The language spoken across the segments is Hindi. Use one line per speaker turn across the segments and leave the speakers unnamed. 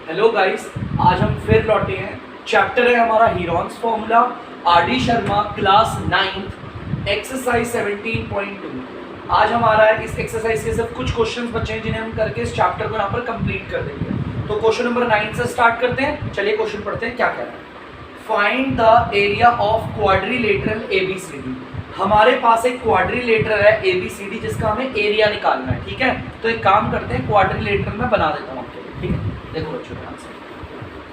हेलो गाइस, आज हम फिर लौटे हैं। चैप्टर है हमारा Heron's formula, RD. Sharma, class 9 exercise 17.2। आज हमारा है इस एक्सरसाइज के सिर्फ कुछ क्वेश्चंस बचे हैं जिन्हें हम करके इस चैप्टर को यहाँ पर कंप्लीट कर देंगे। तो क्वेश्चन नंबर 9 से स्टार्ट करते हैं। चलिए क्वेश्चन पढ़ते हैं क्या कह रहा है। Find the area of quadrilateral ABCD। हमारे पास एक क्वाड्रिलेटरल है ABCD जिसका हमें एरिया निकालना है। ठीक है, तो एक काम करते हैं, क्वाड्रिलेटरल में बना देता हूँ आपके लिए। ठीक है, देखो बच्चों ध्यान से,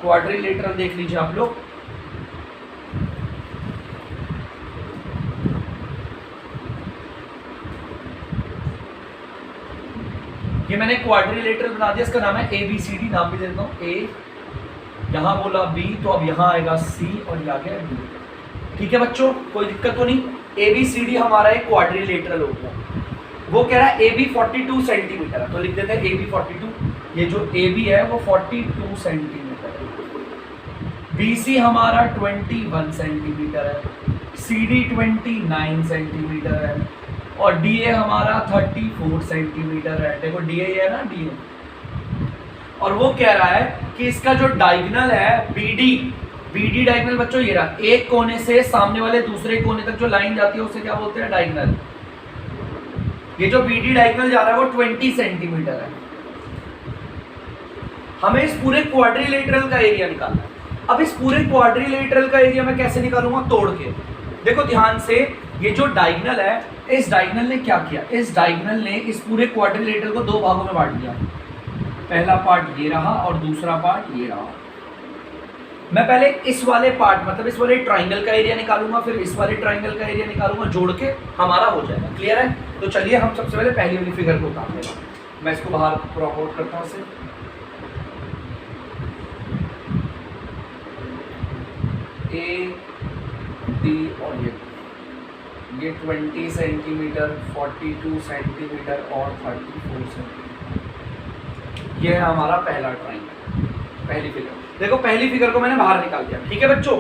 क्वाड्रिलेटरल देख लीजिए आप लोग। ये मैंने क्वाड्रिलेटरल बना दिया, इसका नाम है ABCD। नाम भी दे देता हूँ, A, यहाँ बोला B, तो अब यहाँ आएगा C और ये आ गया D। ठीक है बच्चों, कोई दिक्कत तो नहीं। ABCD हमारा एक क्वाड्रिलेटरल हो गया। वो कह रहा है AB 42 सेंटीमीटर है, तो लिख देते हैं AB 42। ये जो AB है वो 42 सेंटीमीटर है। BC हमारा 21 सेंटीमीटर है। CD 29 सेंटीमीटर है और DA हमारा 34 सेंटीमीटर है। देखो DA है ना, DA। और वो कह रहा है कि इसका जो डायगोनल है BD डायगोनल बच्चों ये रहा, एक कोने से सामने वाले दूसरे कोने तक जो लाइन जाती है उसे क्या बोलते हैं, डायगोनल। ये जो BD डायगोनल जा रहा है वो 20 सेंटीमीटर है। हमें इस पूरे क्वाड्रिलेटरल का एरिया निकालना है। अब इस पूरे क्वाड्रिलेटरल का एरिया मैं कैसे निकालूंगा, तोड़ के। देखो ध्यान से, ये जो डायगोनल है, इस डायगोनल ने क्या किया, इस डायगोनल ने इस पूरे क्वाड्रिलेटरल को दो भागों में बांट दिया। पहला पार्ट ये रहा और दूसरा पार्ट ये रहा। मैं पहले इस वाले पार्ट, मतलब इस वाले ट्राइंगल का एरिया निकालूंगा, फिर इस वाले ट्राइंगल का एरिया निकालूंगा, जोड़ के हमारा हो जाएगा। क्लियर है? तो चलिए हम सबसे पहले पहली वाली फिगर को उतार लेंगे। मैं इसको बाहर क्रॉप आउट करता हूँ इसे। A, B और ये 20 सेंटीमीटर, 42 सेंटीमीटर और 34 सेंटीमीटर। ये है हमारा पहला ट्राइंगल, पहली फिगर। देखो पहली फिगर को मैंने बाहर निकाल दिया। ठीक है बच्चों,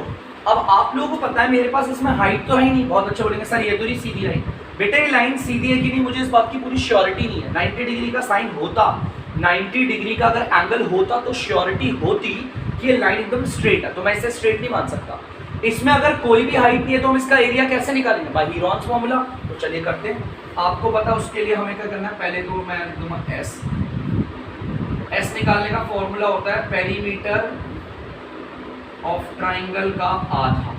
अब आप लोगों को पता है मेरे पास इसमें हाइट तो है ही नहीं। बहुत अच्छा बोलेंगे सर ये तो नहीं सीधी लाइन। बेटा ये लाइन सीधी है कि नहीं, मुझे इस बात की पूरी श्योरिटी नहीं है। 90 डिग्री का साइन होता, 90 डिग्री का अगर एंगल होता तो श्योरिटी होती कि ये लाइन एकदम स्ट्रेट है, तो मैं इसे स्ट्रेट नहीं मान सकता। इसमें अगर कोई भी हाइट नहीं है तो हम इसका एरिया कैसे निकालेंगे, बाय हीरोन्स फॉर्मूला। तो चलिए करते हैं। आपको पता उसके लिए हमें क्या करना है, पहले तो मैं लिख दूंगा S निकालने का फॉर्मूला होता है पेरीमीटर ऑफ ट्राइंगल का आधा।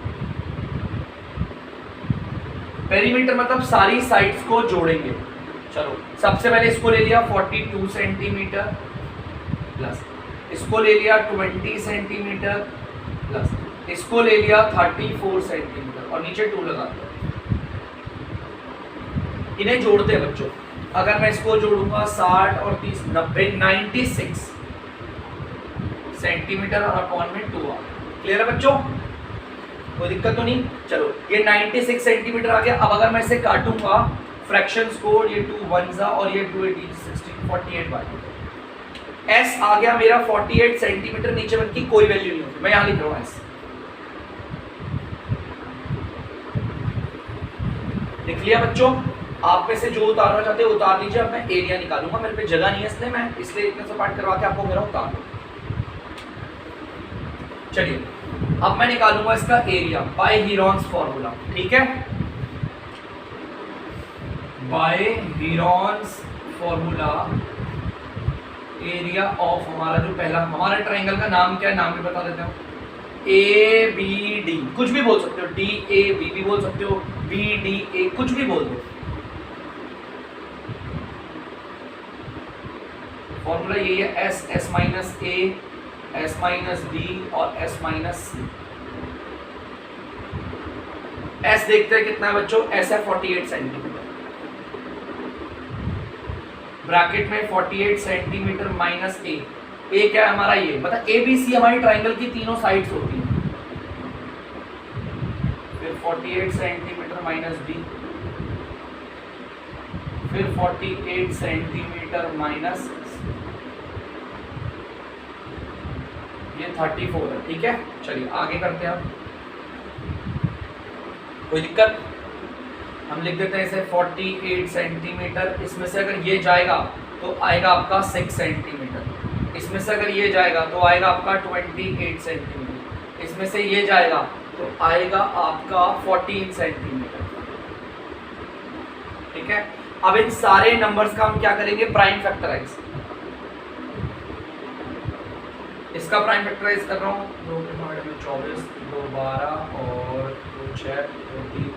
पेरीमीटर मतलब सारी साइड्स को जोड़ेंगे। चलो सबसे पहले इसको ले लिया 42 सेंटीमीटर प्लस इसको ले लिया 20 सेंटीमीटर प्लस इसको ले लिया 34 सेंटीमीटर और नीचे 2 लगा दिया। इन्हें जोड़ते हैं बच्चों। अगर मैं इसको जोड़ूंगा 60 और 30 90 96 सेंटीमीटर और अपॉन में 2 आ। क्लियर है बच्चों, कोई दिक्कत तो नहीं। चलो ये 96 सेंटीमीटर आ गया। अब अगर मैं इसे काटूंगा फ्रैक्शंस को, ये 2 1 और ये 2 18 16 48 बाई S आ गया मेरा 48 सेंटीमीटर। नीचे बन की कोई वैल्यू नहीं होती, मैं यहां लिख रहा हूं S। लिख लिया बच्चों। आप में से जो उतारना चाहते हैं उतार लीजिए। अब मैं एरिया निकालूंगा, मेरे पे जगह नहीं है इसलिए मैं इतने से पार्ट करवा के आपको मेरा उतार दूं। चलिए अब मैं निकालूंगा इसका एरिया बाय हीरोन्स फॉर्मूला। ठीक है, by Heron's formula area of हमारा जो पहला हमारा ट्राइंगल का नाम क्या है, नाम भी बता देते हो, ABD। कुछ भी बोल सकते हो, DAB भी बोल सकते हो, BDA, कुछ भी बोल दो। फॉर्मूला यही है S minus A, S minus B और S माइनस C। S देखते हैं कितना है बच्चों, S है 48 सेंटीमीटर। ब्रैकेट में 48 सेंटीमीटर माइनस A। A क्या है हमारा, ये मतलब ABC हमारी ट्राइंगल की तीनों साइड्स होती हैं। फिर 48 सेंटीमीटर माइनस B, फिर 48 सेंटीमीटर माइनस, ये 34 है। ठीक है, चलिए आगे करते हैं। अब कोई दिक्कत, हम लिख देते हैं इसे 48 सेंटीमीटर। इसमें से अगर ये जाएगा तो आएगा आपका 6 सेंटीमीटर। इसमें से अगर ये जाएगा तो आएगा आपका 28 सेंटीमीटर, इसमें से ये जाएगा तो आएगा आपका 14 सेंटीमीटर। ठीक है, अब इन सारे नंबर्स का हम क्या करेंगे, प्राइम फैक्टराइज। इसका प्राइम फैक्टराइज कर रहा हूँ, 2 के 24, 2 12 और 2 6 20,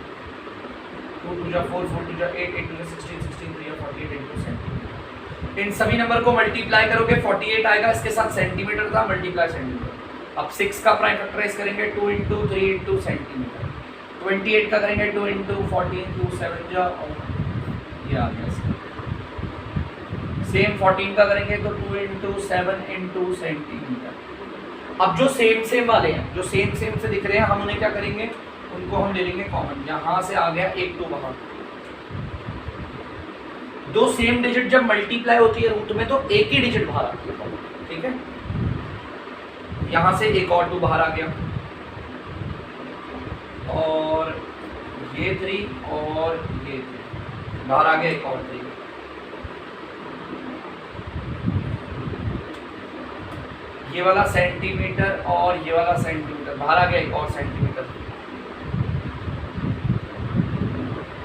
2 2 4 4 2 8 8 2 16 16 3 48 into सेंटीमीटर। इन सभी नंबर को मल्टीप्लाई करोगे 48 आएगा, इसके साथ सेंटीमीटर था, मल्टीप्लाई सेंटीमीटर। अब 6 का प्राइम फैक्टराइज करेंगे 2 into 3 into सेंटीमीटर। 28 का करेंगे 2 into 14 2 7 जा, ये आ गया। सेम 14 का करेंगे तो 2 into 7 into सेंटीमीटर। अब जो सेम वाले हैं, जो सेम से दिख रहे हैं, हम उन्हें क्या करेंगे, उनको हम ले लेंगे कॉमन। यहां से आ गया एक 2 बाहर। दो सेम डिजिट जब मल्टीप्लाई होती है रूट में तो एक ही डिजिट बाहर आती है। ठीक है, यहां से एक और 2 बाहर आ गया, और ये 3 और ये 3 बाहर आ गया, एक और 3। ये वाला सेंटीमीटर और ये वाला सेंटीमीटर बाहर आ गया, एक और सेंटीमीटर।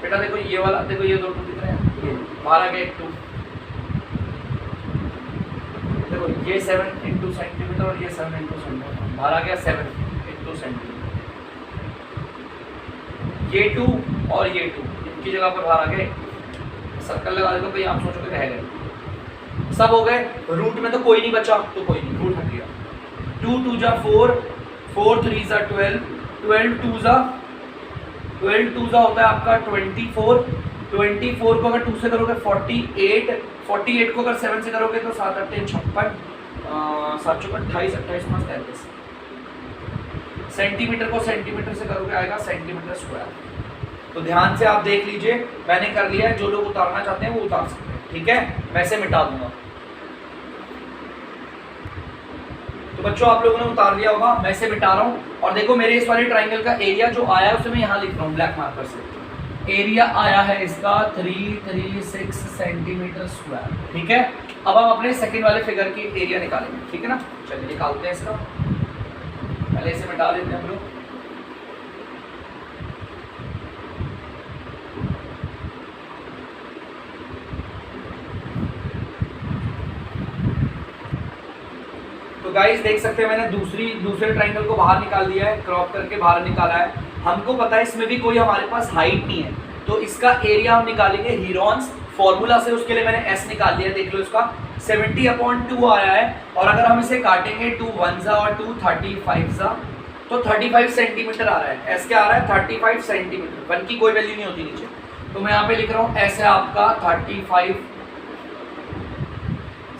बेटा देखो ये वाला, देखो ये 2 दिख रहे हैं, ये बाहर आ गया एक 2। देखो ये 7 into सेंटीमीटर और ये 7 into सेंटीमीटर, बाहर आ गया 7 into सेंटीमीटर। ये 2 और ये 2 इनकी जगह पर बाहर आ गए। सर्कल लगा दो, भाई आप सोचोगे रह गए, सब हो गए। रूट में तो कोई नहीं बचा, तो कोई नहीं, रूट हट गया। 2 2 जा 4, 4 3 जा 12, 12 2 जा 12 2 जा होता है आपका 24। 24 को अगर 2 से करोगे 48, 48 को अगर 7 से करोगे तो 7 8 56, 7 चौक 28, 28 5 33। सेंटीमीटर को सेंटीमीटर से करोगे आएगा सेंटीमीटर स्क्वायर। तो ध्यान से आप देख लीजिए, मैंने कर लिया है, जो लोग उतारना चाहते हैं वो उतार सकते हैं। ठीक है, मैं इसे मिटा दूंगा। तो बच्चों आप लोगों ने उतार लिया होगा, मैं इसे मिटा रहा हूँ। और देखो मेरे इस वाले ट्राइंगल का एरिया जो आया है उसे मैं यहाँ लिख रहा हूँ ब्लैक मार्कर से। एरिया आया है इसका 336 सेंटीमीटर स्क्वायर। ठीक है, अब हम अपने सेकंड वाले फिगर की एरिया निकालेंगे। ठीक है ना, चलिए निकालते हैं इसका। पहले इसे मिटा लेते हैं हम लोग। तो गाइस देख सकते हैं मैंने दूसरे ट्राइंगल को बाहर निकाल दिया है, क्रॉप करके बाहर निकाला है। हमको पता है इसमें भी कोई हमारे पास हाइट नहीं है, तो इसका एरिया हम निकालेंगे हीरोन्स फॉर्मूला से। उसके लिए मैंने एस निकाल लिया, देख लो इसका 70/2 आया है। और अगर हम इसे काटेंगे 2 1 जा और 2 35 जा तो 35 सेंटीमीटर आ रहा है। एस क्या आ रहा है, 35 सेंटीमीटर। 1 की कोई वैल्यू नहीं होती नीचे, तो मैं यहाँ पे लिख रहा हूँ एस है आपका 35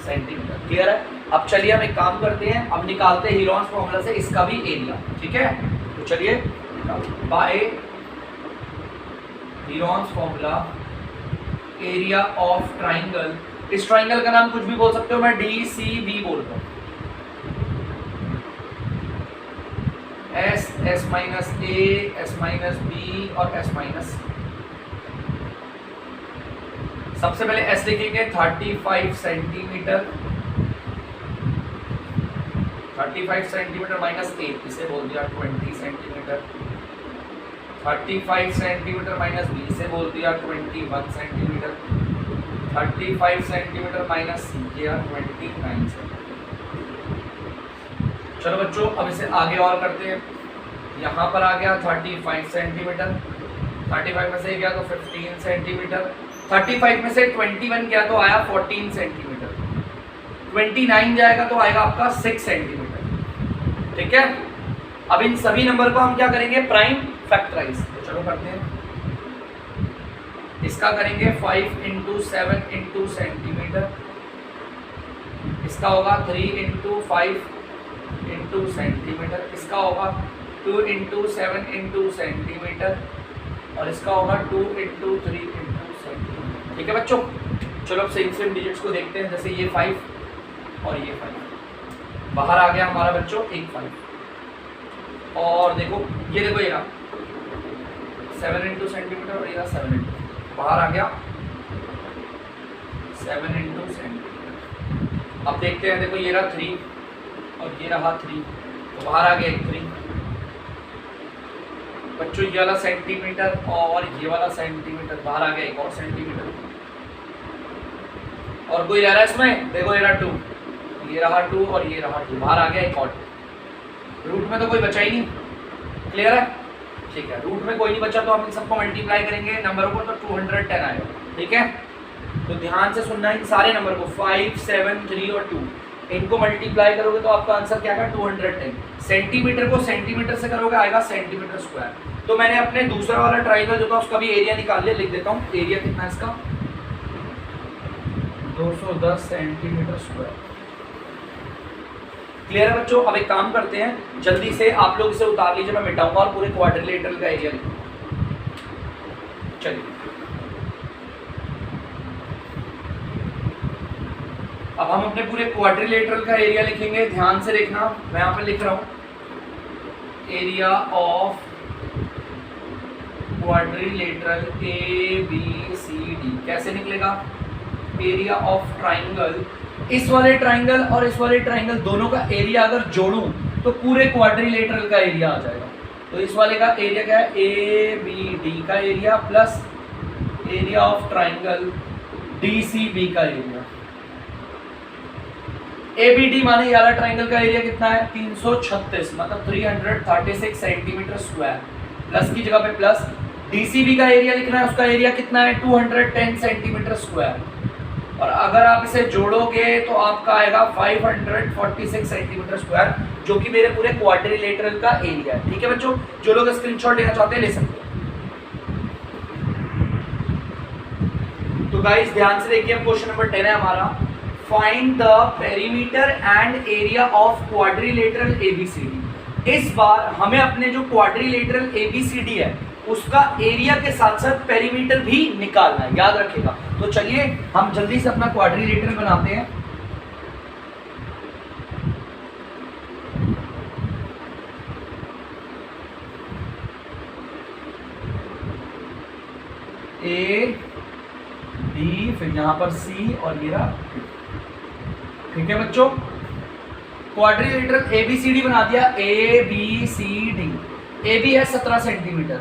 सेंटीमीटर। क्लियर है। अब चलिए हम एक काम करते हैं, अब निकालते हैं हीरोन्स फॉर्मूला से इसका भी एरिया। ठीक है, तो चलिए by Heron's formula area of triangle. इस ट्राइंगल का नाम कुछ भी बोल सकते हो, मैं DCB बोलता हूँ। S minus A, S minus B और S माइनस C। सबसे पहले S लिखेंगे 35 सेंटीमीटर, 35 सेंटीमीटर माइनस 8, इसे बोल दिया 20 सेंटीमीटर। 35 सेंटीमीटर माइनस B, इसे बोल दिया 21 सेंटीमीटर। 35 सेंटीमीटर माइनस C, ये 29 सेंटीमीटर। चलो बच्चों अब इसे आगे और करते हैं। यहाँ पर आ गया 35 सेंटीमीटर, 35 में से गया तो 15 सेंटीमीटर, 35 में से 21 गया तो आया 14 सेंटीमीटर, 29 जाएगा तो आएगा आपका 6 सेंटीमीटर। ठीक है, अब इन सभी नंबर को हम क्या करेंगे, प्राइम फैक्टराइज। तो चलो करते हैं, इसका करेंगे 5 into 7 into सेंटीमीटर, इसका होगा 3 into 5 into सेंटीमीटर, इसका होगा 2 into 7 into सेंटीमीटर, और इसका होगा 2 into 3 into सेंटीमीटर। ठीक है बच्चों, चलो अब सेम डिजिट्स को देखते हैं। जैसे ये 5 और ये 5 बाहर आ गया हमारा बच्चों एक 5, और देखो ये देखो ये 7 into सेंटीमीटर और ये 7 into, बाहर आ गया 7 into सेंटीमीटर। अब देखते हैं, देखो ये रहा 3 और ये रहा 3, तो बाहर आ गया 3 बच्चों, ये वाला सेंटीमीटर और ये वाला सेंटीमीटर, बाहर आ गया एक और सेंटीमीटर। और कोई रह रहा है इसमें, देखो ये रहा 2, ये रहा 2 और ये रहा 2, बाहर आ गया एक और। रूट में तो कोई बचा ही नहीं, क्लियर है? ठीक है, रूट में कोई नहीं बचा तो हम इन सबको मल्टीप्लाई करेंगे नंबरों को, तो 210 आएगा। ठीक है, तो ध्यान से सुनना इन सारे नंबर को, 5, 7, 3 और 2, इनको मल्टीप्लाई करोगे तो आपका आंसर क्या आएगा? 210। सेंटीमीटर को सेंटीमीटर से करोगे आएगा सेंटीमीटर स्क्वायर। तो मैंने अपने दूसरा वाला ट्राइंगल जो था उसका भी एरिया निकाल लिया, लिख देता हूँ। एरिया कितना है इसका? 210 सेंटीमीटर स्क्वायर। क्लियर है बच्चों? अब एक काम करते हैं, जल्दी से आप लोग इसे उतार लीजिए, मैं मिटाऊंगा और पूरे क्वाड्रिलेटरल का एरिया लिखूंगा। चलिए, अब हम अपने पूरे क्वाड्रिलेटरल का एरिया लिखेंगे। ध्यान से देखना, मैं यहाँ पे लिख रहा हूँ एरिया ऑफ क्वाड्रिलेटरल ABCD। कैसे निकलेगा? एरिया ऑफ ट्राइंगल, इस वाले ट्राइंगल और इस वाले ट्राइंगल दोनों का एरिया अगर जोड़ूं तो पूरे क्वाड्रिलेटरल का एरिया आ जाएगा। तो इस वाले का एरिया क्या है? ABD का area plus area of triangle DCB का एरिया। ABD माने ये वाला ट्राइंगल का एरिया कितना है? 336, मतलब 336 सेंटीमीटर स्क्वायर, प्लस की जगह पे प्लस। DCB का एरिया लिखना है, उसका एरिया कितना है? 210 सेंटीमीटर स्क्वायर, और अगर आप इसे जोड़ोगे तो आपका आएगा 546 सेंटीमीटर स्क्वायर, जो कि मेरे पूरे क्वाड्रिलेटरल का एरिया है। ठीक है बच्चों, जो लोग स्क्रीनशॉट लेना चाहते हैं ले सकते हैं। तो गाइस ध्यान से देखिए, अब क्वेश्चन नंबर 10 है हमारा, find the perimeter and area of quadrilateral ABCD। इस बार हमें अपने जो क्वाड्रिलेटरल ABCD है उसका एरिया के साथ साथ पेरीमीटर भी निकालना है, याद रखिएगा। तो चलिए हम जल्दी से अपना क्वाड्रिलेटरल बनाते हैं। A B, फिर यहां पर C और ये रहा। ठीक है बच्चों, क्वाड्रिलेटरल ABCD बना दिया, ABCD। AB है 17 सेंटीमीटर,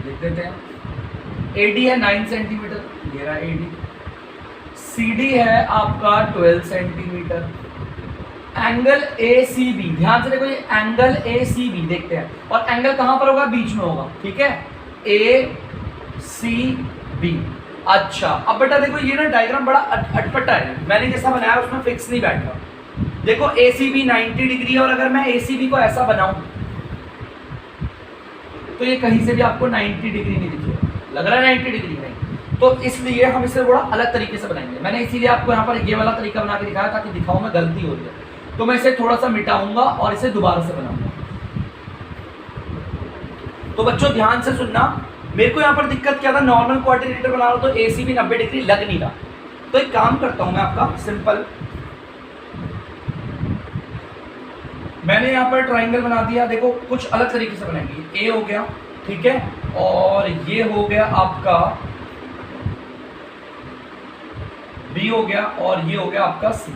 लिख देते हैं। AD है 9 सेंटीमीटर, ये रहा AD। CD है आपका 12 सेंटीमीटर। एंगल ACB, ध्यान से देखो, ये एंगल ACB देखते हैं, और एंगल कहां पर होगा? बीच में होगा। ठीक है, ACB। अच्छा, अब बेटा देखो ये ना डायग्राम बड़ा अटपटा है, मैंने जैसा बनाया उसमें फिक्स नहीं बैठा। देखो ACB 90 डिग्री है, और अगर मैं ACB को ऐसा बनाऊं तो ये कहीं से भी आपको 90 डिग्री नहीं दिखेगा। लग रहा है 90 डिग्री नहीं, तो इसलिए हम इसे थोड़ा अलग तरीके से बनाएंगे। मैंने इसीलिए आपको यहाँ पर ये वाला तरीका बना के दिखाया ताकि दिखाऊं मैं गलती हो रही है, तो मैं इसे थोड़ा सा मिटाऊंगा और इसे दोबारा से बनाऊंगा। तो बच्चों ध्यान से सुनना, मेरे को यहाँ पर दिक्कत क्या था, नॉर्मल क्वाड्रिलेटरल बना रहा हूं तो ACB 90 डिग्री लग नहीं रहा। तो एक काम करता हूं मैं आपका सिंपल, मैंने यहाँ पर ट्राइंगल बना दिया। देखो कुछ अलग तरीके से बनाएंगे। A हो गया, ठीक है, और ये हो गया आपका B हो गया, और ये हो गया आपका C।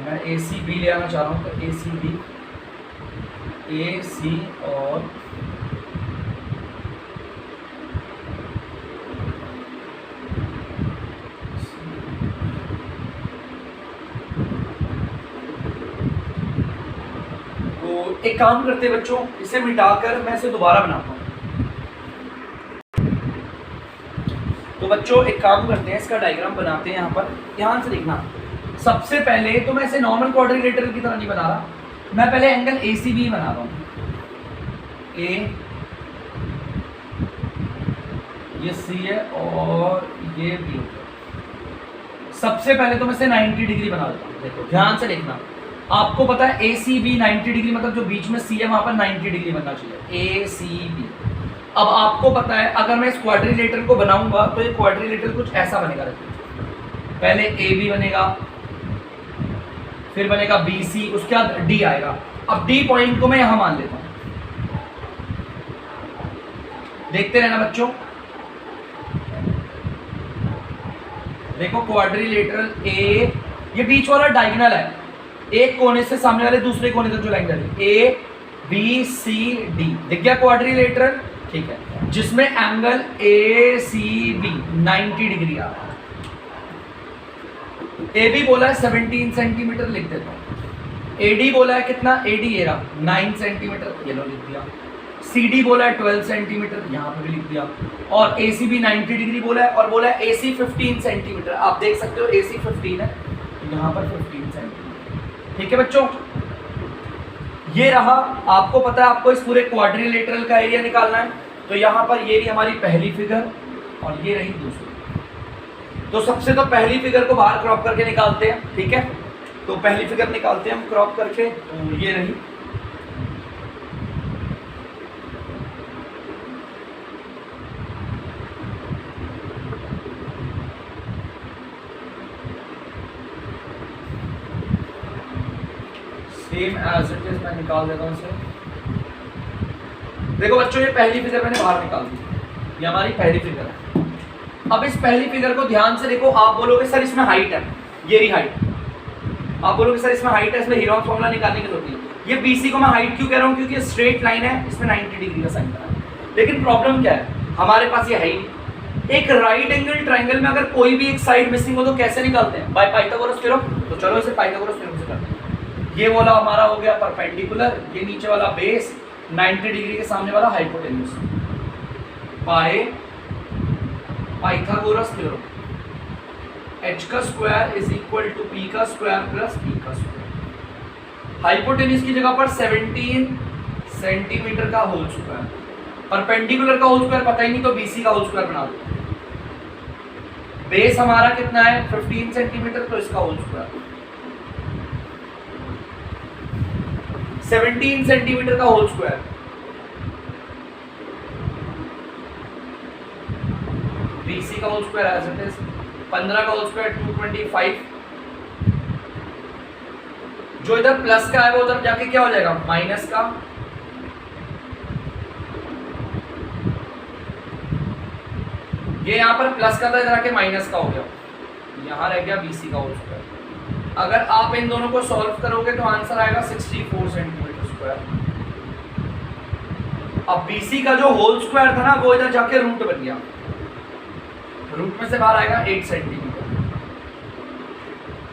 मैं ACB ले आना चाह रहा हूँ, तो ACB, AC और एक काम करते हैं बच्चों, इसे मिटाकर मैं इसे दोबारा बनाता हूँ। तो बच्चों एक काम करते हैं, इसका डायग्राम बनाते हैं। यहाँ पर ध्यान से देखना, सबसे पहले तो मैं इसे नॉर्मल क्वाड्रिलेटरल की तरह नहीं बना रहा, मैं पहले एंगल ACB बना रहा हूँ। A, ये C है और ये B। सबसे पहले तो मैं इसे 90 डिग्री बना देता हूँ। देखो ध्यान से देखना, आपको पता है ACB 90 डिग्री, मतलब जो बीच में C है वहां पर 90 डिग्री बनना चाहिए, ACB। अब आपको पता है अगर मैं इस क्वाड्रिलेटरल को बनाऊंगा तो ये क्वाड्रिलेटरल कुछ ऐसा बनेगा। पहले AB बनेगा, फिर बनेगा BC, उसके बाद D आएगा। अब D पॉइंट को मैं यहां मान लेता हूं, देखते रहना बच्चों। देखो क्वाड्रिलेटरल ए, ये बीच वाला डायगोनल है, एक कोने से सामने वाले दूसरे कोने तक जो लाइन जा रही है, ए बी सी डी, दिख गया क्वाड्रिलेटरल, ठीक है, जिसमें angle A C B 90 degree आ रहा है। ए बी बोला है 17 सेंटीमीटर, लिख देता हूं। ए डी बोला है कितना, ए डी ये रहा 9 सेंटीमीटर, ये लो लिख दिया। सी डी बोला है 12 सेंटीमीटर, यहाँ पे भी लिख दिया। और ए सी भी 90 डिग्री बोला है, और बोला है ए सी 15 सेंटीमीटर, आप देख सकते हो ए सी 15 है, यहाँ पर 15 सेंटीमीटर, ठीक है बच्चों। ये रहा, आपको पता है आपको इस पूरे क्वाड्रिलेटरल का एरिया निकालना है, तो यहाँ पर ये रही हमारी पहली फिगर और ये रही दूसरी। तो सबसे तो पहली फिगर को बाहर क्रॉप करके निकालते हैं, ठीक है। तो पहली फिगर निकालते हैं हम क्रॉप करके, तो ये रही, सेम एज इट इज, मैं निकाल देता हूं इसे। देखो बच्चों, ये पहली फिगर मैंने बाहर निकाल दी, ये हमारी पहली फिगर है। अब इस पहली फिगर को ध्यान से देखो, आप बोलोगे सर इसमें हाइट है, ये रही हाइट, आप बोलोगे सर इसमें हाइट है, इसमें हीरोन्स फॉर्मूला निकालने की जरूरत नहीं। ये बीसी को मैं हाइट क्यों कह रहा हूं, क्योंकि स्ट्रेट लाइन है, इसमें 90 डिग्री का साइन बना है। लेकिन प्रॉब्लम क्या है, हमारे पास ये है ही नहीं। एक राइट एंगल ट्राइंगल में अगर कोई भी एक साइड मिसिंग हो तो कैसे निकालते हैं, बाय पाइथागोरस थ्योरम। तो चलो इसे पाइथागोरस थ्योरम से करते हैं। ये वाला हमारा हो गया परपेंडिकुलर, ये नीचे वाला बेस, 90 डिग्री के सामने वाला hypotenuse, by Pythagoras theorem. h का square is equal to p का स्क्वायर प्लस p का स्क्वायर। हाइपोटेन्यूज की जगह पर 17 सेंटीमीटर का होल स्क्वायर, परपेंडिकुलर का होल स्क्वायर पता ही नहीं तो BC का होल स्क्वायर बना दो। बेस हमारा कितना है 15 सेंटीमीटर, तो इसका होल स्क्वायर 17 सेंटीमीटर का होल स्क्वायर, BC का whole square as it is 15 का होल स्क्वायर 225। जो इधर प्लस का है वो उधर जाके क्या हो जाएगा, माइनस का। ये यहाँ पर प्लस का था, इधर आके माइनस का हो गया, यहाँ रह गया BC का होल स्क्वायर। अगर आप इन दोनों को सॉल्व करोगे तो आंसर आएगा 64 सेंटीमीटर स्क्वायर। अब BC का जो होल स्क्वायर था ना, वो इधर जाके रूट बन गया, रूट में से बाहर आएगा 8 सेंटीमीटर।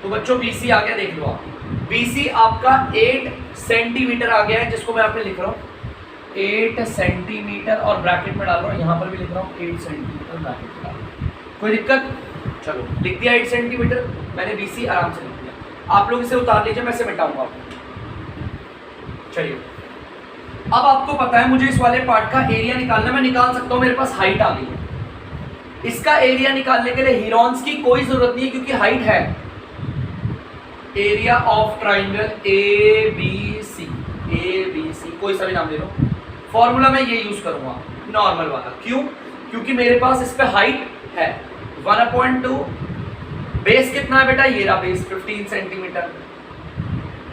तो बच्चों BC आ गया, देख लो आप, BC आपका 8 सेंटीमीटर आ गया है, जिसको मैं आपने लिख रहा हूँ 8 सेंटीमीटर और ब्रैकेट में डाल रहा हूँ, यहाँ पर भी लिख रहा हूँ 8 सेंटीमीटर ब्रैकेट में डाल रहा हूँ। कोई दिक्कत, चलो लिख दिया 8 सेंटीमीटर, मैंने BC आराम से लिख दिया। आप लोग इसे उतार लीजिए, मैं इसे मिटाऊंगा। चलिए, अब आपको पता है मुझे इस वाले पार्ट का एरिया निकालना, मैं निकाल सकता हूँ, मेरे पास हाइट आ गई है। इसका एरिया निकालने के लिए हीरोन्स की कोई जरूरत नहीं है, क्योंकि हाइट है। एरिया ऑफ ट्राइंगल ABC, कोई सा भी नाम ले लो, फॉर्मूला मैं ये यूज करूंगा नॉर्मल वाला। क्यों, क्योंकि मेरे पास इस पे हाइट है 1/2, बेस कितना है बेटा, ये रहा बेस 15 सेंटीमीटर,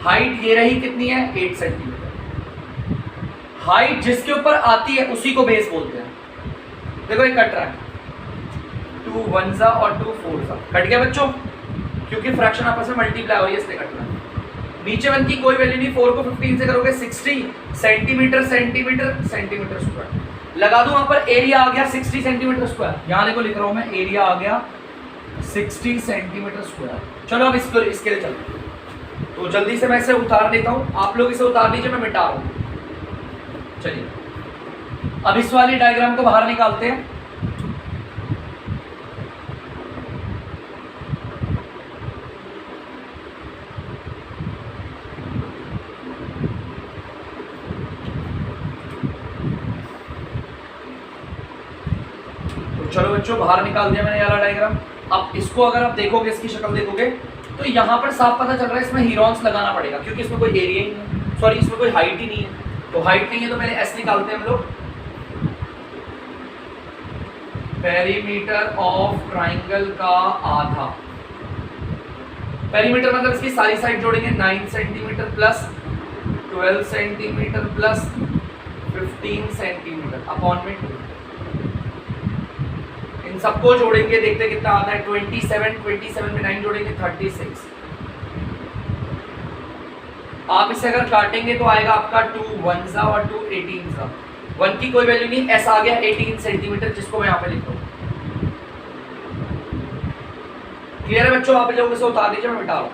हाइट ये रही कितनी है 8 सेंटीमीटर। हाइट जिसके ऊपर आती है उसी को बेस बोलते हैं। देखो ये कट रहा है, 2 1 और 2 4 कट गया बच्चों, क्योंकि फ्रैक्शन आपस में मल्टीप्लाई हो रही है, इसलिए कट रहा है। नीचे वन की कोई वैल्यू नहीं, 4 को 15 से करोगे 60 सेंटीमीटर स्क्वायर। लगा दूं वहां पर, एरिया आ गया 60 सेंटीमीटर स्क्वायर, यहाँ देखो लिख रहा हूं मैं, एरिया आ गया 60 सेंटीमीटर स्क्वायर। चलो अब इसके लिए चलते हैं, तो जल्दी से मैं इसे उतार लेता हूं, आप लोग इसे उतार लीजिए, मैं मिटा रहा हूं। चलिए अब इस वाली डायग्राम को बाहर निकालते हैं। चलो बच्चों, बाहर निकाल दिया मैंने ये वाला डायग्राम। अब इसको अगर आप देखोगे, इसकी शक्ल देखोगे, तो यहाँ पर साफ पता चल रहा है इसमें हीरोन्स लगाना पड़ेगा, क्योंकि इसमें कोई एरिया ही नहीं है, सॉरी इसमें कोई हाइट ही नहीं है। तो हाइट नहीं है तो पहले एस निकालते हैं हम लोग। पेरीमीटर ऑफ ट्राइंगल का आधा, पेरीमीटर मतलब इसकी सारी साइड जोड़ेंगे, 9 centimetre plus 12 centimetre plus 15 centimetre upon में 2। सबको जोड़ेंगे, देखते कितना आता है। 27, 27 में 9 जोड़ेंगे 36। आप इसे अगर काटेंगे तो आएगा आपका 2 1 सा और 2 18 सा। 1 की कोई वैल्यू नहीं, एस आ गया 18 सेंटीमीटर, जिसको मैं यहाँ पे लिख रहा हूँ। क्लियर है बच्चों? आप लोगों से उतार दीजिए, मैं मिटा रहा हूँ।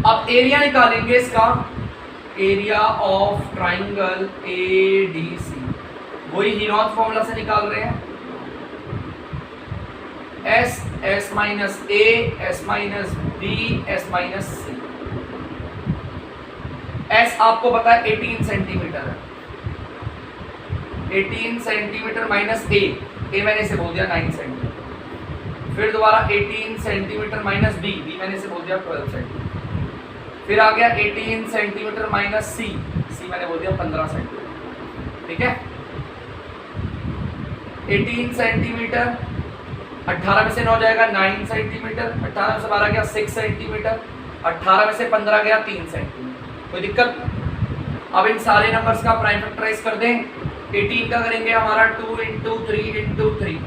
अब एरिया निकालेंगे इसका, एरिया ऑफ ट्राइंगल एडीसी, वही हीनॉट फॉर्मूला से निकाल रहे हैं। S, S minus A, S minus B, S minus C. S आपको पता है 18 सेंटीमीटर है, 18 सेंटीमीटर माइनस ए, मैंने इसे बोल दिया 9 सेंटीमीटर। फिर दोबारा 18 सेंटीमीटर माइनस बी, मैंने इसे बोल दिया 12 सेंटीमीटर। फिर आ गया 18 सेंटीमीटर माइनस सी, मैंने बोल दिया 15 सेंटीमीटर। ठीक है, 18 सेंटीमीटर, 18 में से 9 जाएगा 9 सेंटीमीटर, 18 में से 12 गया 6 सेंटीमीटर, 18 में से 15 गया 3 सेंटीमीटर। कोई दिक्कत? अब इन सारे नंबर्स का प्राइम फैक्टराइज कर दें। 18 का करेंगे हमारा 2 इंटू 3 इंटू 3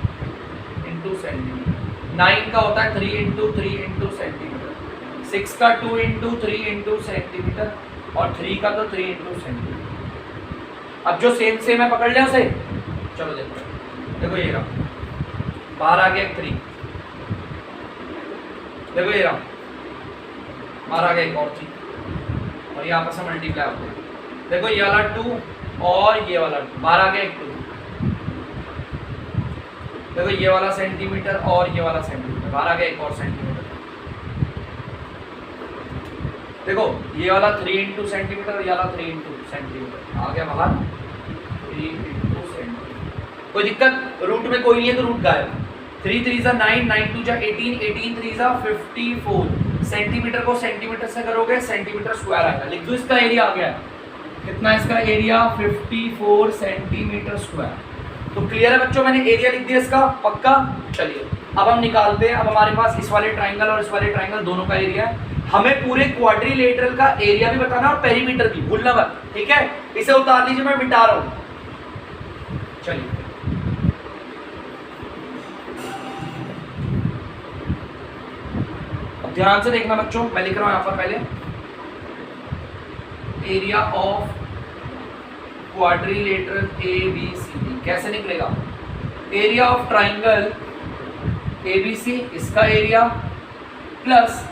इंटू सेंटीमीटर। 9 का होता है 3 इंटू 3 इंटू सेंटीमीटर। 6 का 2 इंटू 3 इंटू सेंटीमीटर, और 3 का तो 3 इंटू सेंटीमीटर। अब जो सेम है पकड़ लिया उसे। चलो देखो ये रहा, बाहर आ गया 3, देखो ये रहा, बाहर आ गया एक और 3, और ये आपस में मल्टीप्लाई होते हैं। देखो ये वाला 2 और ये वाला 2, बाहर आ गया एक 2। देखो ये वाला सेंटीमीटर और ये वाला सेंटीमीटर, बाहर आ गया एक और सेंटीमीटर। देखो ये वाला 3 इंटू सेंटीमीटर और ये वाला 3 इंटू सेंटीमीटर, आ गया बाहर 3 इंटू सेंटीमीटर। कोई दिक्कत? रूट में कोई नहीं है तो रूट गायब। 3 3 जा 9, 9 2 जा 18, 18 3 जा 54। सेंटीमीटर को सेंटीमीटर से करोगे सेंटीमीटर स्क्वायर आएगा। लिख दो, इसका एरिया आ गया। कितना है इसका एरिया? 54 centimetre square. तो क्लियर है बच्चों, मैंने एरिया लिख दिया इसका, पक्का? चलिए अब हम निकालते हैं। अब हमारे पास इस वाले ट्राइंगल और इस वाले ट्राइंगल दोनों का एरिया है। हमें पूरे क्वाड्रिलेटरल का एरिया भी बताना और पेरीमीटर भी, भूलना मत। ठीक है, इसे उतार लीजिए, मैं मिटा रहा हूं। चलिए अब ध्यान से देखना बच्चों, मैं लिख रहा हूं यहां पर पहले एरिया ऑफ क्वाड्रिलेटरल ABCD। कैसे निकलेगा? एरिया ऑफ ट्राइंगल ABC, इसका एरिया प्लस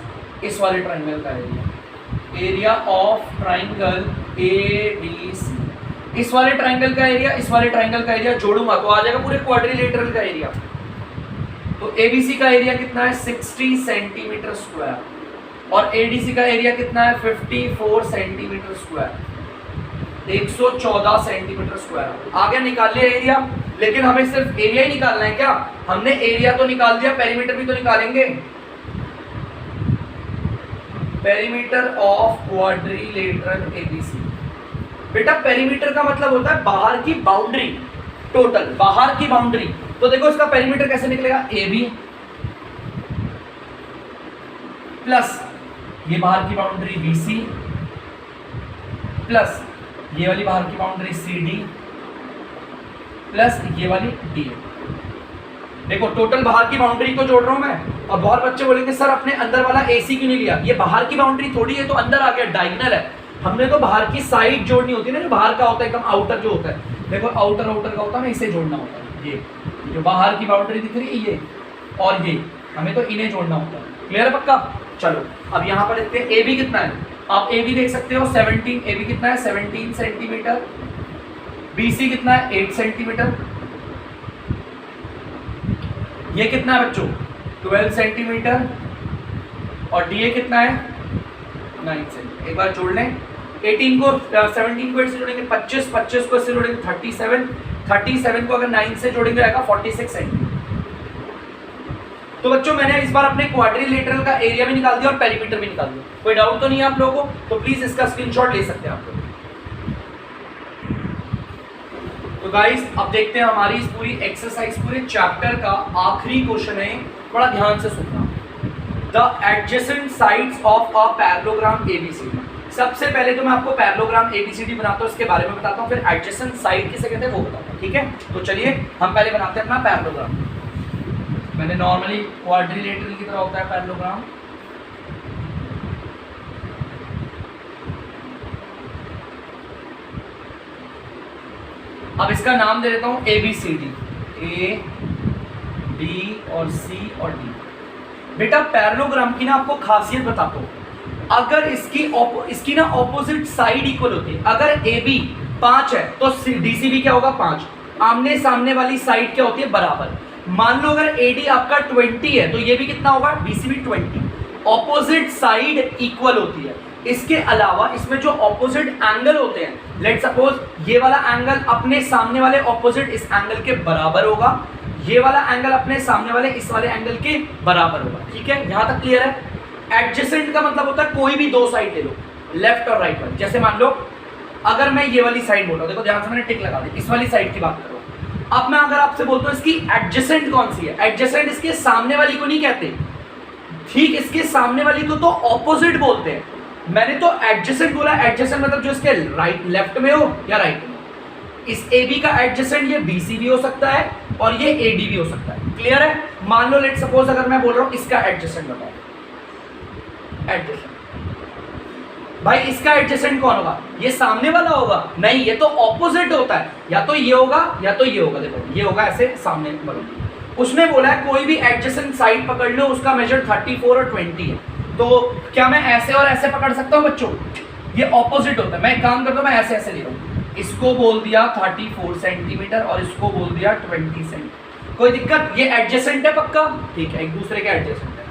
इस वाले ट्राइंगल का area. Area of triangle ABC, इस वाले ट्राइंगल का एरिया, इस वाले ट्राइंगल का एरिया जोड़ूंगा तो आ जाएगा पूरे क्वाड्रिलेटरल का एरिया। तो ABC का एरिया कितना है? 60 सेंटीमीटर स्क्वायर, और ADC का एरिया कितना है? 54 सेंटीमीटर स्क्वायर, 114 सेंटीमीटर स्क्वायर। आगे निकाल लिया एरिया, लेकिन हमें सिर्फ एरिया ही निकालना है क्या? हमने एरिया तो निकाल दिया, पेरीमीटर भी तो निकालेंगे। Perimeter of quadrilateral ABC। बेटा पेरीमीटर का मतलब होता है बाहर की बाउंड्री, टोटल बाहर की बाउंड्री। तो देखो इसका पेरीमीटर कैसे निकलेगा? AB प्लस ये बाहर की बाउंड्री BC प्लस ये वाली बाहर की बाउंड्री CD प्लस ये वाली DA। देखो टोटल बाहर की बाउंड्री को जोड़ रहा हूं मैं। और बहुत बच्चे बोलेंगे सर अपने अंदर वाला AC क्यों नहीं लिया? ये बाहर की बाउंड्री थोड़ी है तो अंदर आ गया, डायगोनल है। हमने तो बाहर की साइड जोड़नी होती है ना, जो बाहर का होता है एकदम आउटर जो होता है। देखो आउटर का होता है ना, इसे जोड़ना होता है। ये जो बाहर की बाउंड्री दिख रही है ये और ये, हमें तो इन्हें जोड़ना होता है। क्लियर है पक्का? चलो अब यहाँ पर देखते हैं AB कितना है। आप AB देख सकते हो 17, AB कितना है? 17 सेंटीमीटर। BC कितना है? 8 सेंटीमीटर। ये कितना है बच्चों? 12 सेंटीमीटर। और DA कितना है? 9 सेंटीमीटर। एक बार जोड़ लें, 18 को 17 को 8 से जोड़ेंगे 25, 25 को इससे जोड़ेंगे 37, 37 को अगर 9 से जोड़ेंगे आएगा 46 सेंटीमीटर। तो बच्चों मैंने इस बार अपने क्वाड्रिलेटरल का एरिया भी निकाल दिया और पेरीमीटर भी निकाल दिया। कोई डाउट तो नहीं है आप लोगों को? तो प्लीज इसका स्क्रीनशॉट ले सकते हैं आप लोग। तो गाइस अब देखते हैं हमारी इस पूरी एक्सरसाइज, पूरे चैप्टर का आखिरी क्वेश्चन है, बड़ा ध्यान से सुनना। The adjacent sides of a parallelogram ABC। सबसे पहले तो मैं आपको पैरेललोग्राम एबीसीडी बनाता हूँ, इसके बारे में बताता हूँ, फिर एडजेसेंट साइड किसे कहते हैं वो बताता हूँ, ठीक है। तो चलिए हम पहले बनाते हैं अपना पैरेललोग्राम। मैंने नॉर्मली क्वाड्रिलेटरल की तरह होता है पैरेललोग्राम। अब इसका नाम दे देता हूँ एबीसीडी, ए बी और सी और डी। बेटा पैरेललोग्राम की ना आपको खासियत बताता हूँ, अगर इसकी ना ऑपोजिट साइड इक्वल होती है, अगर ए बी 5 है तो डीसीबी क्या होगा 5, आमने सामने वाली साइड क्या होती है बराबर। मान लो अगर एडी आपका 20 है तो ये भी कितना होगा बीसीबी 20, ऑपोजिट साइड इक्वल होती है। इसके अलावा इसमें जो ऑपोजिट एंगल होते हैं, लेट सपोज ये वाला एंगल अपने सामने वाले ऑपोजिट इस एंगल के बराबर होगा, ये वाला एंगल अपने सामने वाले इस वाले एंगल के बराबर होगा, ठीक है, यहां तक क्लियर है। एडजेसेंट का मतलब होता है कोई भी दो साइड ले लो, लेफ्ट और राइट वाली। जैसे मान लो अगर मैं ये वाली साइड बोल रहा हूं, देखो ध्यान से मैंने टिक लगा दी, इस वाली साइड की बात करो। अब मैं अगर आपसे बोलता हूं इसकी एडजेसेंट कौन सी है, एडजेसेंट इसके सामने वाली को नहीं कहते, ठीक, इसके सामने वाली को तो ऑपोजिट बोलते हैं। मैंने तो एडजेसेंट बोला, एडजेसेंट मतलब जो इसके राइट लेफ्ट में हो या राइट में। इस AB का एडजेसेंट ये BC भी हो सकता है और ये AD भी हो सकता है, क्लियर है। मान लो लेट सपोज अगर मैं बोल रहा हूं इसका एडजेसेंट बताओ, एडजेसेंट भाई इसका एडजेसेंट कौन होगा, ये सामने वाला होगा, नहीं ये तो ऑपोजिट होता है, या तो ये होगा या तो ये होगा। देखो ये होगा ऐसे सामने वाला। उसने बोला है कोई भी एडजेसेंट साइड पकड़ लो, उसका मेजर 34 और 20 है, तो क्या मैं ऐसे और ऐसे पकड़ सकता हूँ बच्चों, ये ऑपोजिट होता है। मैं एक काम करता हूँ, मैं ऐसे ऐसे ले रहा हूँ, इसको बोल दिया 34 सेंटीमीटर और इसको बोल दिया 20 सेंटीमीटर, कोई दिक्कत, ये एडजेसेंट है पक्का, ठीक है, एक दूसरे के एडजेसेंट है।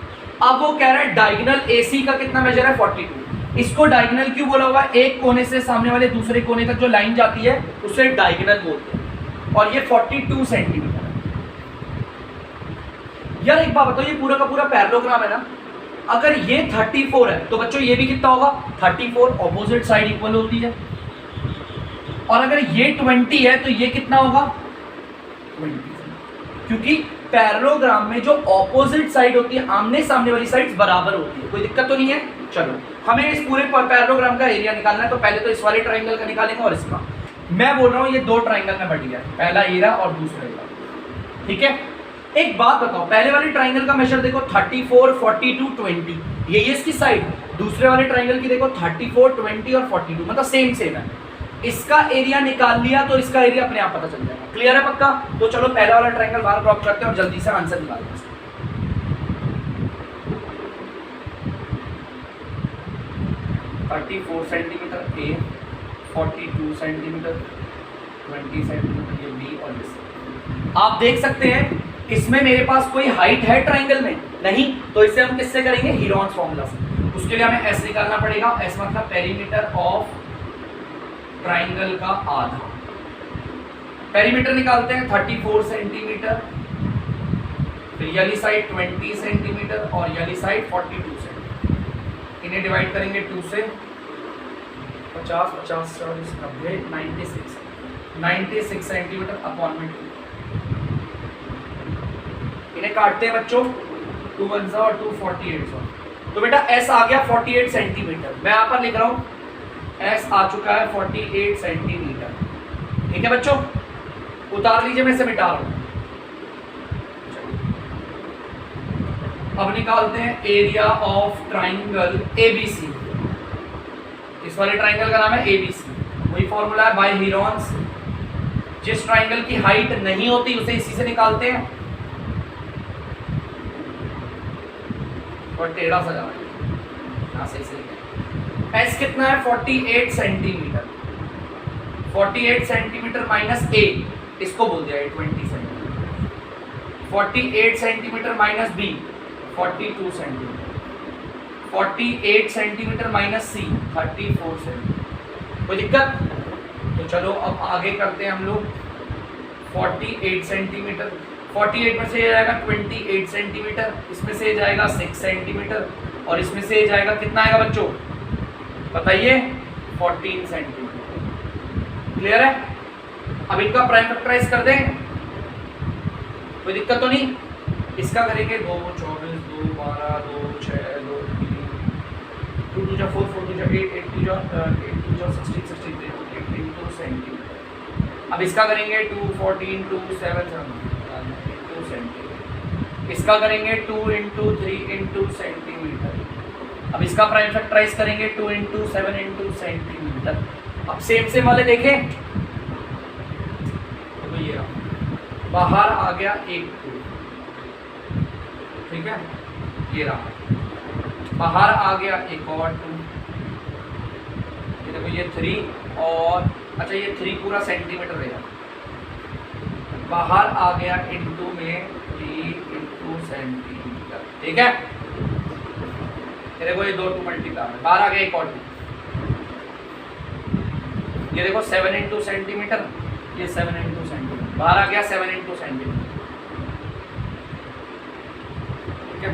अब वो कह रहा है डायगोनल AC का कितना मेजर है 42, इसको डायगोनल क्यों बोला हुआ है, एक कोने से सामने वाले दूसरे कोने तक जो लाइन जाती है उसे डायगोनल बोलते हैं, और ये 42 सेंटीमीटर है। यार एक बात बताओ, ये पूरा का पूरा पैरेललोग्राम है ना, अगर ये 34 है तो बच्चों ये भी कितना होगा 34, ऑपोजिट साइड इक्वल होती है, और अगर ये 20 है तो ये कितना होगा 20, क्योंकि पैरेललोग्राम में जो ऑपोजिट साइड होती है, आमने सामने वाली साइड्स बराबर होती है, कोई दिक्कत तो नहीं है। चलो हमें इस पूरे पैरेललोग्राम का एरिया निकालना है, तो पहले तो इस वाले ट्राइंगल का निकालेंगे और इसका। मैं बोल रहा हूँ ये दो ट्राइंगल में बट गया, पहला एरा और दूसरा एरा, ठीक है। एक बात बताओ, पहले वाले ट्राइंगल का मेजर देखो 34, 42, 20, ये इसकी साइड, दूसरे वाले ट्राइंगल की देखो 34, 20 और 42, मतलब सेम है। इसका एरिया निकाल लिया तो इसका एरिया अपने आप पता चल जाएगा, क्लियर है पक्का। तो चलो पहला वाला ट्राइंगल बाहर ड्रॉप करते हैं और जल्दी से आंसर निकालते हैं। 34 सेंटीमीटर ए, 42 सेंटीमीटर, 20 सेंटीमीटर ये बी और ये। आप देख सकते हैं इसमें मेरे पास कोई हाइट है ट्राइंगल में नहीं, तो इसे हम किससे करेंगे, हीरोन्स फॉर्मूला से। उसके लिए हमें एस निकालना पड़ेगा, एस मतलब पेरीमीटर ऑफ ट्राइंगल का आधा। पेरीमीटर निकालते हैं 34 सेंटीमीटर, फिर ये वाली साइड 20 सेंटीमीटर और ये वाली साइड 42 सेंटीमीटर। इन्हें डिवाइड करेंगे 2 से, 50, 50, 40, 90, 96 सेंटीमीटर अपॉन में 2। इन्हें काटते हैं बच्चों, 2 1 और 2 48। तो बेटा एस आ गया 48 सेंटीमीटर, मैं यहाँ पर लिख रहा हूँ एस आ चुका है 48 सेंटीमीटर, ठीक है बच्चों। उतार लीजिए, मैं इसे मिटा रहा हूँ। अब निकालते हैं एरिया ऑफ ट्राइंगल ABC। इस वाले ट्राइंगल का नाम है ABC, वही फॉर्मूला है बाय हीरोन्स। जिस ट्राइंगल की हाइट नहीं होती उसे इसी से निकालते हैं, और टेढ़ा सा जा रहा है यहाँ से इसे। एस कितना है 48 सेंटीमीटर, 48 सेंटीमीटर माइनस ए, इसको बोल दिया 20 centimetre, 48 centimetre minus B 42 centimetre, 48 centimetre minus C 34 centimetre. कोई दिक्कत? तो चलो अब आगे करते हैं हम लोग। 48 सेंटीमीटर, 48 में से ये जाएगा 28 सेंटीमीटर, इसमें से जाएगा 6 सेंटीमीटर और इसमें से जाएगा कितना आएगा बच्चों बताइए 14 सेंटीमीटर। क्लियर है? अब इनका प्राइम फैक्टराइज कर दें, कोई दिक्कत तो नहीं। इसका करेंगे 2 24 2 12 2 6 2 3 2 2 जा 4, 4 2 जा 8, 8 2 जा 16, 16 8 into सेंटीमीटर। अब इसका करेंगे 2 14 2 7 into सेंटीमीटर। इसका करेंगे 2 into 3 into सेंटीमीटर। अब इसका प्राइम फैक्टराइज करेंगे 2 into 7 into सेंटीमीटर। अब सेम सेम वाले देखें तो ये रहा, बाहर आ गया एक 2, ठीक है, ये रहा, बाहर आ गया एक और 2, ये देखो ये 3 और अच्छा ये 3 पूरा सेंटीमीटर रहेगा, बाहर आ गया इनटू में 3 into सेंटीमीटर, ठीक है। ये देखो ये 2 2 मल्टीप्लाई है, बाहर आ गया एक और 2, ये देखो 7 into सेंटीमीटर, ये 7 into सेंटीमीटर, बाहर आ गया 7 into सेंटीमीटर, ठीक है।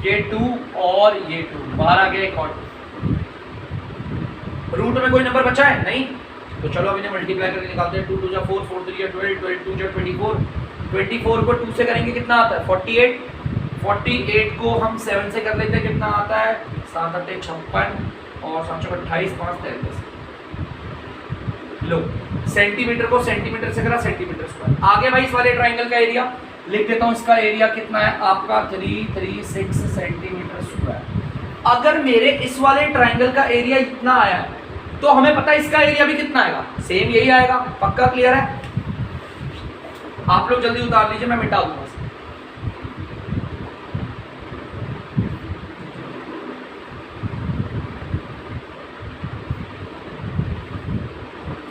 ये 2 और ये 2, बाहर आ गया एक और 2। रूट में कोई नंबर बचा है नहीं, तो चलो अब इन्हें मल्टीप्लाई करके निकालते हैं। 2 2 जा 4, 4 3 जा 12, 12 2 जा 24, 24 को 2 से करेंगे कितना आता है 48, 48 को हम 7 से कर लेते हैं कितना आता है 7 8 56 और 7 4 28 5 33। लो सेंटीमीटर को सेंटीमीटर से करा सेंटीमीटर स्क्वायर। आगे भाई इस वाले ट्राइंगल का एरिया लिख देता हूँ, इसका एरिया कितना है आपका 336 सेंटीमीटर स्क्वायर। अगर मेरे इस वाले ट्राइंगल का एरिया इतना आया है तो हमें पता है इसका एरिया भी कितना आएगा, सेम यही आएगा, पक्का क्लियर है। आप लोग जल्दी उतार लीजिए, मैं मिटा दूंगा।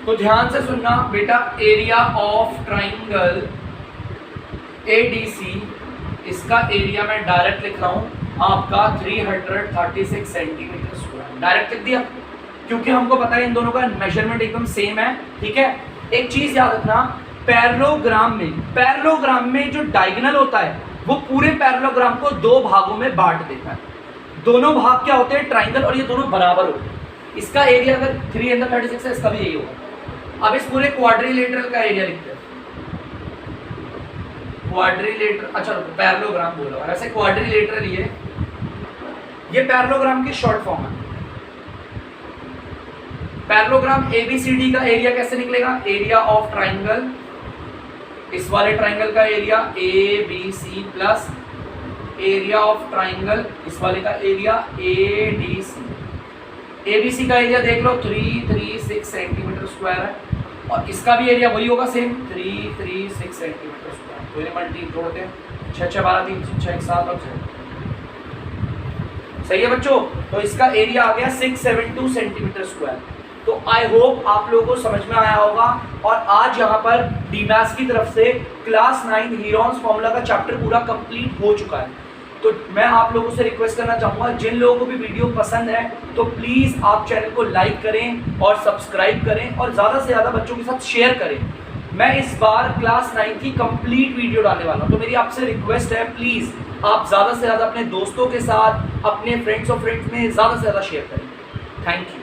तो ध्यान से सुनना बेटा, एरिया ऑफ ट्राइंगल ADC, इसका एरिया मैं डायरेक्ट लिख रहा हूं आपका 336 सेंटीमीटर स्क्वायर, डायरेक्ट लिख दिया क्योंकि हमको पता है इन दोनों का मेजरमेंट एकदम सेम है, ठीक है। एक चीज याद रखना, पैरेललोग्राम में जो डायगोनल होता है वो पूरे पैरेललोग्राम को 2 भागों में बांट देता है। दोनों भाग क्या होते हैं ट्राइंगल, और ये दोनों बराबर होते हैं। इसका एरिया अगर 336 है, इसका भी यही होगा। अब इस पूरे क्वाड्रिलेटरल का एरिया लिखते हैं, क्वाड्रिलेटरल, अच्छा पैरेललोग्राम बोला, और ऐसे क्वाड्रिलेटरल ये पैरेललोग्राम की शॉर्ट फॉर्म है। पैरेललोग्राम ABCD का एरिया कैसे निकलेगा, एरिया ऑफ ट्राइंगल, इस वाले ट्राइंगल का area ABC plus area of triangle इस वाले का एरिया ADC। ABC का एरिया देख लो 336 सेंटीमीटर स्क्वायर है, और इसका भी एरिया वही होगा सेम 336 सेंटीमीटर स्क्वायर। तो इन्हें मल्टी जोड़ते हैं, 6 6 12 3 6 1 7 और 6, सही है बच्चों। तो इसका एरिया आ गया 672 सेंटीमीटर स्क्वायर। तो आई होप आप लोगों को समझ में आया होगा। और आज यहाँ पर डीमैथ्स की तरफ से क्लास 9 हीरोन्स फॉर्मूला का चैप्टर पूरा कंप्लीट हो चुका है। तो मैं आप लोगों से रिक्वेस्ट करना चाहूँगा, जिन लोगों को भी वीडियो पसंद है तो प्लीज़ आप चैनल को लाइक करें और सब्सक्राइब करें और ज़्यादा से ज़्यादा बच्चों के साथ शेयर करें। मैं इस बार क्लास 9 की कंप्लीट वीडियो डालने वाला हूँ, तो मेरी आपसे रिक्वेस्ट है प्लीज़ आप ज़्यादा से ज़्यादा अपने दोस्तों के साथ, अपने फ्रेंड्स और फ्रेंड्स में ज़्यादा से ज़्यादा शेयर करें। Thank you.